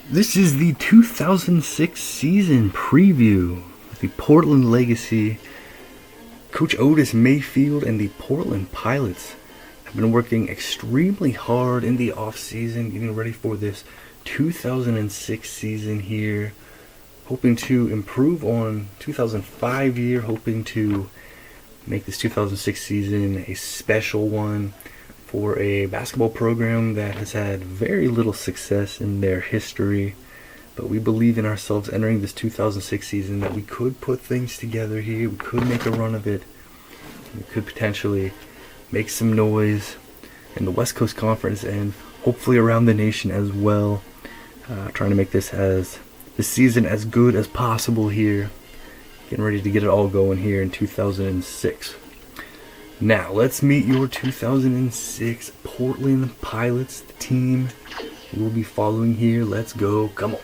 This is the 2006 season preview. The Portland Legacy, Coach Otis, Mayfield, and the Portland Pilots have been working extremely hard in the off-season, getting ready for this 2006 season here, hoping to improve on 2005 year, hoping to make this 2006 season a special one for a basketball program that has had very little success in their history. But we believe in ourselves entering this 2006 season that we could put things together here, we could make a run of it, we could potentially make some noise in the West Coast Conference and hopefully around the nation as well. Trying to make this season as good as possible here. Getting ready to get it all going here in 2006. Now, let's meet your 2006 Portland Pilots, the team we'll be following here. Let's go. Come on.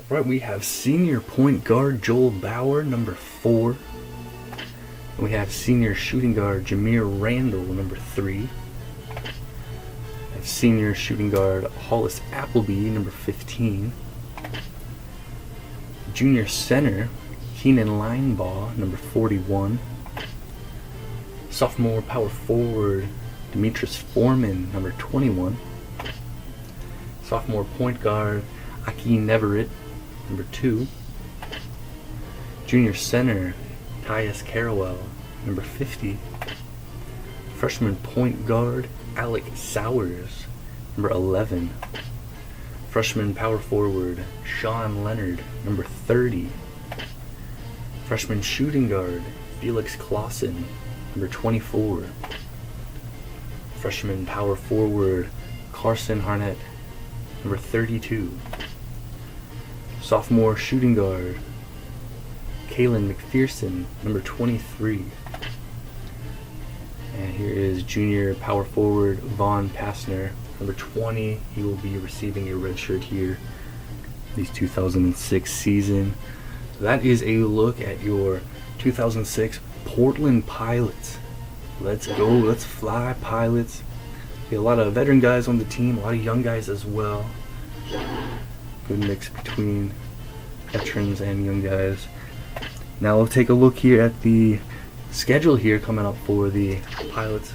Alright, we have senior point guard Joel Bauer, number 4. We have senior shooting guard Jameer Randall, number 3. We have senior shooting guard Hollis Appleby, number 15. Junior center Keenan Linebaugh, number 41. Sophomore power forward Demetrius Foreman, number 21. Sophomore point guard Aki Neverett, number 2. Junior center Tyus Carawell, number 50. Freshman point guard Alec Sowers, number 11. Freshman power forward Sean Leonard, number 30. Freshman shooting guard Felix Clausen, number 24. Freshman power forward Carson Harnett, number 32. Sophomore shooting guard Kalen McPherson, number 23. And here is junior power forward Vaughn Passner, number 20. He will be receiving a red shirt here this 2006 season. That is a look at your 2006 Portland Pilots. Let's go, let's fly, Pilots. A lot of veteran guys on the team, a lot of young guys as well. Good mix between veterans and young guys. Now we'll take a look here at the schedule here coming up for the Pilots.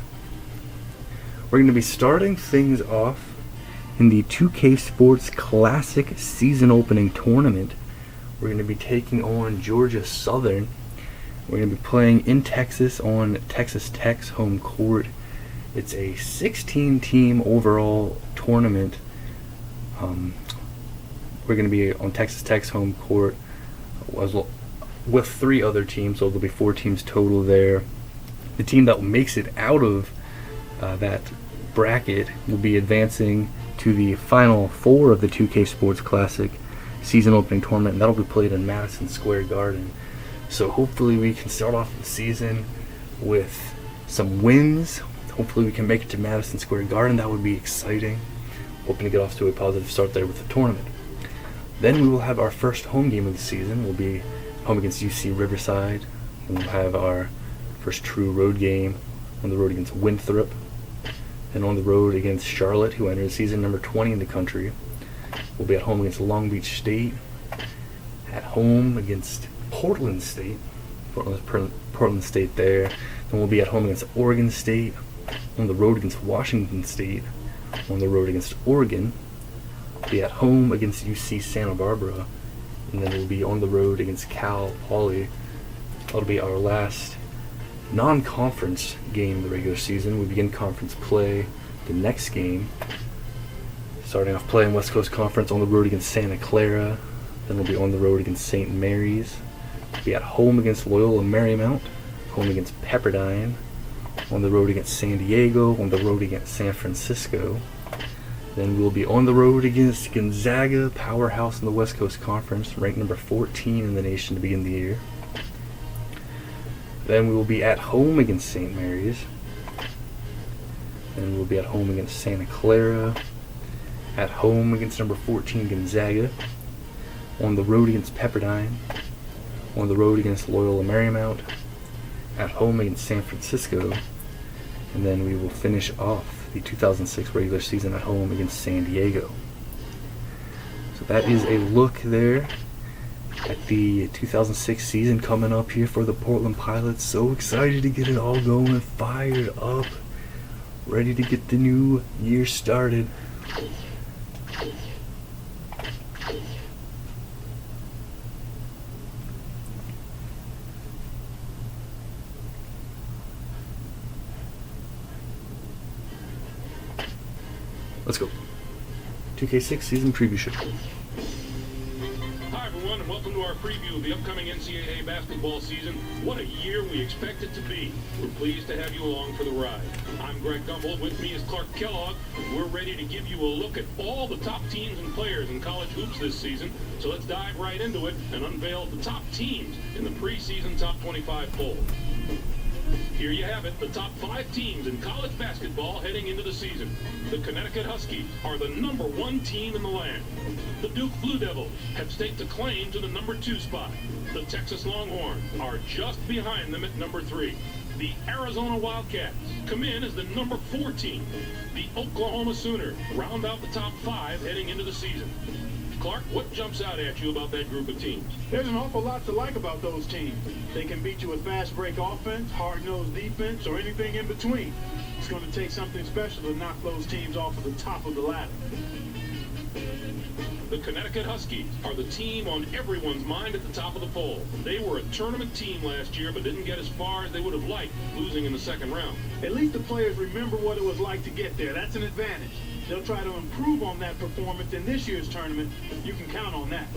We're going to be starting things off in the 2K Sports Classic season opening tournament. We're going to be taking on Georgia Southern. We're going to be playing in Texas on Texas Tech's home court. It's a 16-team overall tournament. We're going to be on Texas Tech's home court with 3 other teams, so there'll be 4 teams total there. The team that makes it out of that bracket will be advancing to the final 4 of the 2K Sports Classic season opening tournament, and that'll be played in Madison Square Garden. So hopefully we can start off the season with some wins. Hopefully we can make it to Madison Square Garden. That would be exciting. Hoping to get off to a positive start there with the tournament. Then we will have our first home game of the season. We'll be home against UC Riverside. And we'll have our first true road game on the road against Winthrop. And on the road against Charlotte, who entered season number 20 in the country. We'll be at home against Long Beach State. At home against Portland State. Portland State there. Then we'll be at home against Oregon State. On the road against Washington State. On the road against Oregon. We'll be at home against UC Santa Barbara. And then we'll be on the road against Cal Poly. That'll be our last non-conference game of the regular season. We begin conference play the next game. Starting off playing West Coast Conference on the road against Santa Clara. Then we'll be on the road against St. Mary's. We'll be at home against Loyola Marymount. Home against Pepperdine. On the road against San Diego. On the road against San Francisco. Then we'll be on the road against Gonzaga, powerhouse in the West Coast Conference, ranked number 14 in the nation to begin the year. Then we will be at home against St. Mary's. Then we'll be at home against Santa Clara. At home against number 14 Gonzaga. On the road against Pepperdine. On the road against Loyola Marymount. At home against San Francisco. And then we will finish off the 2006 regular season at home against San Diego. So that is a look there at the 2006 season coming up here for the Portland Pilots. So excited to get it all going, fired up, ready to get the new year started. Let's go. 2K6 season preview show. Hi everyone, and welcome to our preview of the upcoming NCAA basketball season. What a year we expect it to be. We're pleased to have you along for the ride. I'm Greg Gumbel. With me is Clark Kellogg. We're ready to give you a look at all the top teams and players in college hoops this season. So let's dive right into it and unveil the top teams in the preseason top 25 poll. Here you have it, the top 5 teams in college basketball heading into the season. The Connecticut Huskies are the number 1 team in the land. The Duke Blue Devils have staked a claim to the number 2 spot. The Texas Longhorns are just behind them at number 3. The Arizona Wildcats come in as the number 4 team. The Oklahoma Sooners round out the top 5 heading into the season. Clark, what jumps out at you about that group of teams? There's an awful lot to like about those teams. They can beat you with fast break offense, hard-nosed defense, or anything in between. It's going to take something special to knock those teams off of the top of the ladder. The Connecticut Huskies are the team on everyone's mind at the top of the poll. They were a tournament team last year, but didn't get as far as they would have liked, losing in the second round. At least the players remember what it was like to get there. That's an advantage. They'll try to improve on that performance in this year's tournament. You can count on that.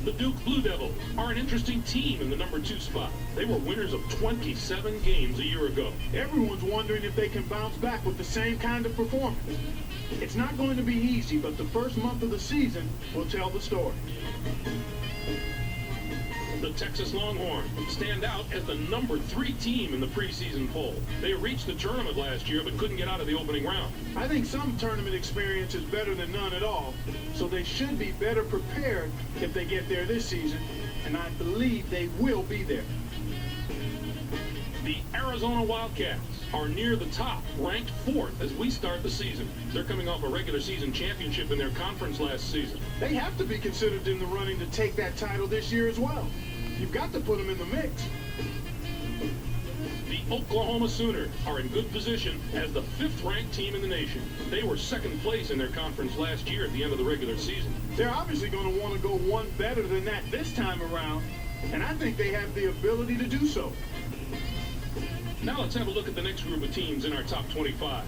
The Duke Blue Devils are an interesting team in the number 2 spot. They were winners of 27 games a year ago. Everyone's wondering if they can bounce back with the same kind of performance. It's not going to be easy, but the first month of the season will tell the story. The Texas Longhorns stand out as the number 3 team in the preseason poll. They reached the tournament last year but couldn't get out of the opening round. I think some tournament experience is better than none at all, so they should be better prepared if they get there this season, and I believe they will be there. The Arizona Wildcats are near the top, ranked 4th as we start the season. They're coming off a regular season championship in their conference last season. They have to be considered in the running to take that title this year as well. You've got to put them in the mix. The Oklahoma Sooners are in good position as the 5th-ranked team in the nation. They were 2nd place in their conference last year at the end of the regular season. They're obviously going to want to go one better than that this time around, and I think they have the ability to do so. Now let's have a look at the next group of teams in our top 25.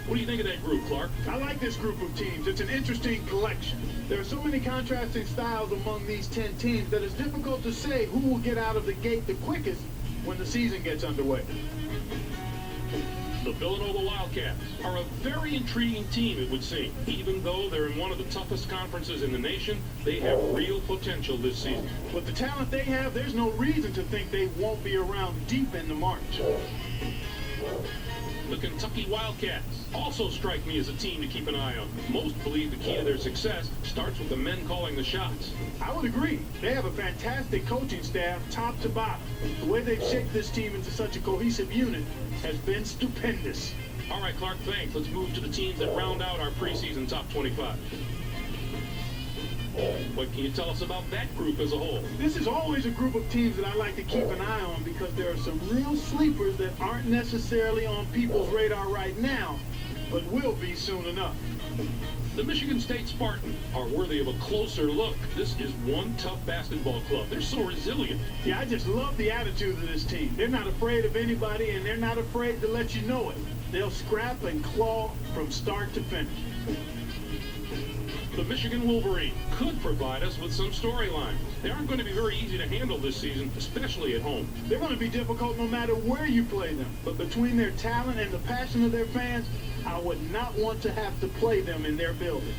What do you think of that group, Clark? I like this group of teams. It's an interesting collection. There are so many contrasting styles among these 10 teams that it's difficult to say who will get out of the gate the quickest when the season gets underway. The Villanova Wildcats are a very intriguing team, it would seem. Even though they're in one of the toughest conferences in the nation, they have real potential this season. With the talent they have, there's no reason to think they won't be around deep in the March. The Kentucky Wildcats also strike me as a team to keep an eye on. Most believe the key to their success starts with the men calling the shots. I would agree. They have a fantastic coaching staff, top to bottom. The way they've shaped this team into such a cohesive unit has been stupendous. All right, Clark, thanks. Let's move to the teams that round out our preseason top 25. What can you tell us about that group as a whole? This is always a group of teams that I like to keep an eye on because there are some real sleepers that aren't necessarily on people's radar right now, but will be soon enough. The Michigan State Spartans are worthy of a closer look. This is one tough basketball club. They're so resilient. Yeah, I just love the attitude of this team. They're not afraid of anybody, and they're not afraid to let you know it. They'll scrap and claw from start to finish. The Michigan Wolverines could provide us with some storylines. They aren't going to be very easy to handle this season, especially at home. They're going to be difficult no matter where you play them. But between their talent and the passion of their fans, I would not want to have to play them in their building.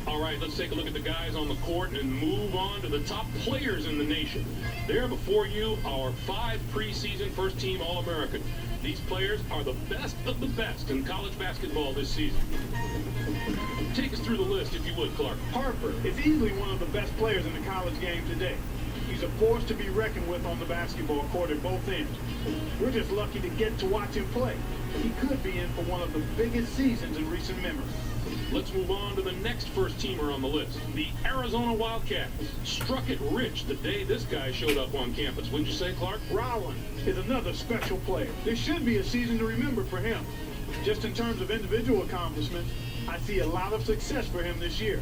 All right, let's take a look at the guys on the court and move on to the top players in the nation. There before you, our 5 preseason first-team All-Americans. These players are the best of the best in college basketball this season. Take us through the list, if you would, Clark. Harper is easily one of the best players in the college game today. He's a force to be reckoned with on the basketball court at both ends. We're just lucky to get to watch him play. He could be in for one of the biggest seasons in recent memory. Let's move on to the next first-teamer on the list. The Arizona Wildcats struck it rich the day this guy showed up on campus. Wouldn't you say, Clark? Rowland is another special player. This should be a season to remember for him. Just in terms of individual accomplishments, I see a lot of success for him this year.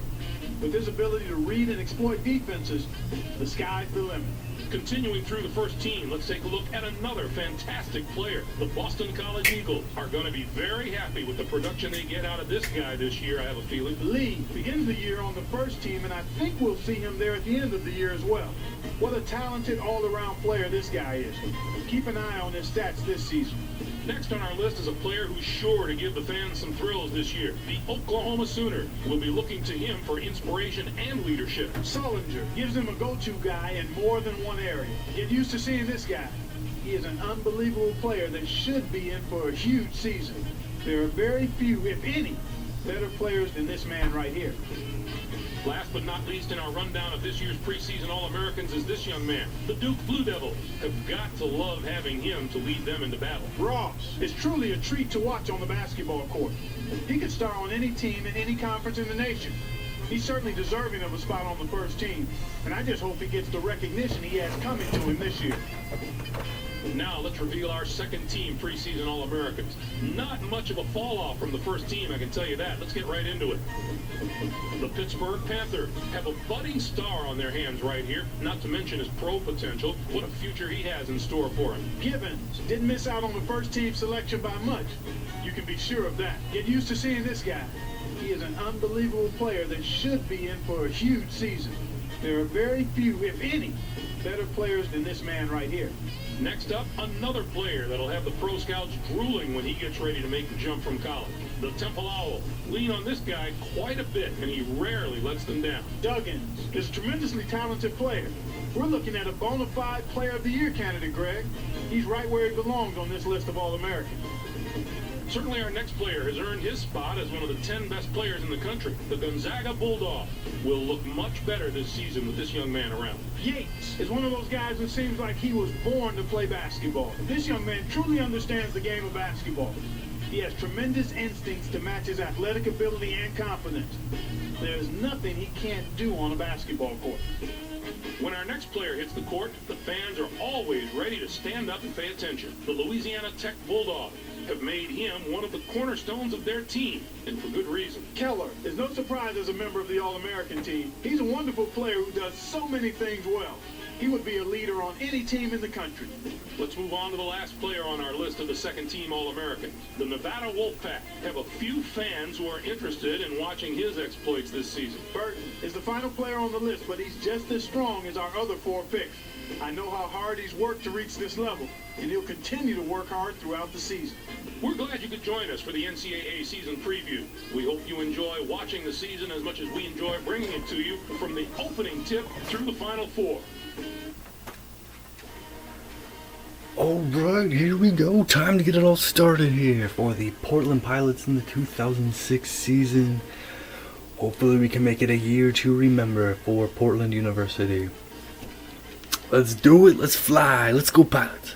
With his ability to read and exploit defenses, the sky's the limit. Continuing through the first team, let's take a look at another fantastic player. The Boston College Eagles are going to be very happy with the production they get out of this guy this year, I have a feeling. Lee begins the year on the first team, and I think we'll see him there at the end of the year as well. What a talented all-around player this guy is. Keep an eye on his stats this season. Next on our list is a player who's sure to give the fans some thrills this year. The Oklahoma Sooners will be looking to him for inspiration and leadership. Sullinger gives him a go-to guy in more than one area. Get used to seeing this guy. He is an unbelievable player that should be in for a huge season. There are very few, if any, better players than this man right here. Last but not least in our rundown of this year's preseason All-Americans is this young man. The Duke Blue Devils have got to love having him to lead them into battle. Ross is truly a treat to watch on the basketball court. He could star on any team in any conference in the nation. He's certainly deserving of a spot on the first team, and I just hope he gets the recognition he has coming to him this year. Now let's reveal our second team preseason All-Americans. Not much of a fall-off from the first team, I can tell you that. Let's get right into it. The Pittsburgh Panthers have a budding star on their hands right here, not to mention his pro potential. What a future he has in store for him. Givens didn't miss out on the first team selection by much. You can be sure of that. Get used to seeing this guy. He is an unbelievable player that should be in for a huge season. There are very few, if any, better players than this man right here. Next up, another player that'll have the pro scouts drooling when he gets ready to make the jump from college. The Temple Owls lean on this guy quite a bit, and he rarely lets them down. Duggins is a tremendously talented player. We're looking at a bona fide Player of the Year candidate, Greg. He's right where he belongs on this list of All-Americans. Certainly our next player has earned his spot as one of the 10 best players in the country. The Gonzaga Bulldogs will look much better this season with this young man around. Yates is one of those guys who seems like he was born to play basketball. This young man truly understands the game of basketball. He has tremendous instincts to match his athletic ability and confidence. There's nothing he can't do on a basketball court. When our next player hits the court, the fans are always ready to stand up and pay attention. The Louisiana Tech Bulldogs have made him one of the cornerstones of their team, and for good reason. Keller is no surprise as a member of the All-American team. He's a wonderful player who does so many things well. He would be a leader on any team in the country. Let's move on to the last player on our list of the second team All-Americans. The Nevada Wolfpack have a few fans who are interested in watching his exploits this season. Burton is the final player on the list, but he's just as strong as our other 4 picks. I know how hard he's worked to reach this level, and he'll continue to work hard throughout the season. We're glad you could join us for the NCAA season preview. We hope you enjoy watching the season as much as we enjoy bringing it to you from the opening tip through the Final Four. Alright, here we go. Time to get it all started here for the Portland Pilots in the 2006 season. Hopefully we can make it a year to remember for Portland University. Let's do it. Let's fly. Let's go Pilots.